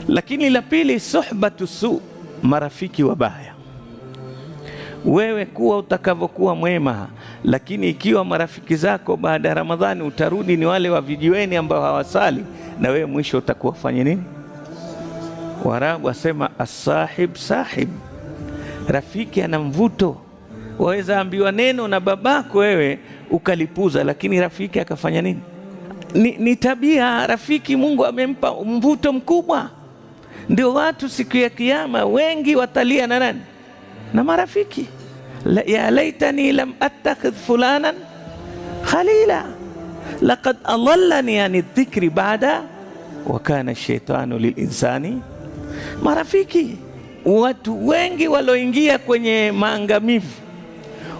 Lakini la pili, suhbatu su, marafiki wabaya. Wewe kuwa utakavyokuwa mwema, lakini ikiwa marafiki zako baada ya Ramadhani utarudi ni wale wa vijiweni ambao hawasali, na wewe mwisho utakuwa fanya nini? Waarabu wasema as-sahib sahib, rafiki ana mvuto. Waweza ambiwa neno na babako wewe ukalipuza, lakini rafiki akafanya nini? Ni tabia rafiki, Mungu amempa mvuto mkubwa. Ndio watu siku ya Kiyama wengi watalia na nani? Na marafiki. Ya laitani lam attakhidh fulanan khalila laqad adallani ani dhikri ba'da wa kana ash-shaytanu lil-insani. Marafiki, watu wengi waloingia kwenye maangamivu.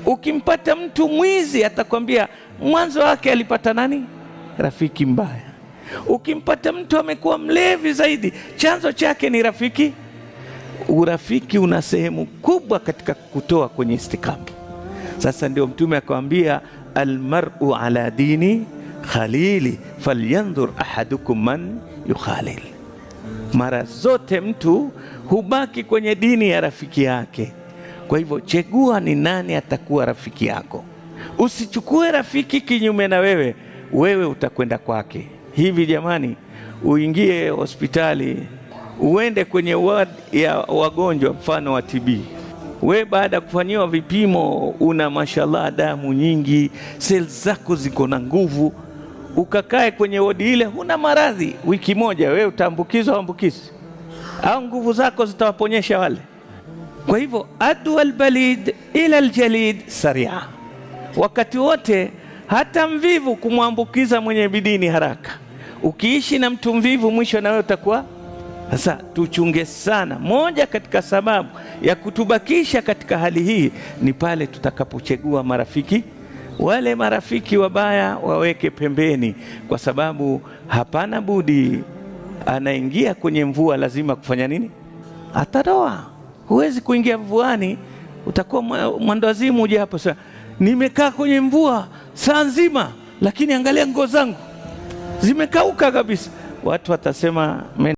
Ukimpata mtu mwizi atakwambia mwanzo wake alipata nani? Rafiki mbaya. Ukimpata mtu amekuwa mlevi zaidi, chanzo chake ni rafiki. Urafiki una sehemu kubwa katika kutoa kwenye istikama. Sasa ndio Mtume akamwambia almar'u ala dini khalili falyanzur ahadukum man yukhalil. Mara zote mtu hubaki kwenye dini ya rafiki yake. Kwa hivyo chagua ni nani atakuwa rafiki yako. Usichukue rafiki kinyume na wewe, wewe utakwenda kwake. Hivi jamani, uingie hospitali, uende kwenye ward ya wagonjwa mfano wa TB. We baada ya kufanyiwa vipimo una mashallah damu nyingi, cells zako ziko na nguvu, ukakae kwenye wodi ile huna maradhi, wiki moja wewe utaambukizwa ambukizi, au nguvu zako zitawaponyesha wale. Kwa hivyo adu albalid ila aljalid saria. Wakati wote hata mvivu kumwambukiza mwenye bidii ni haraka. Ukiishi na mtu mvivu mwisho na wewe utakuwa. Sasa tuchunge sana. Moja katika sababu ya kutubakisha katika hali hii ni pale tutakapochagua marafiki. Wale marafiki wabaya waweke pembeni, kwa sababu hapana budi, anaingia kwenye mvua lazima kufanya nini? Atadoa. Huwezi kuingia mvuani, utakuwa mwandawazimu. Uje hapo sasa, nimekaa kwenye mvua saa nzima, lakini angalia nguo zangu zimekauka kabisa. Watu watasema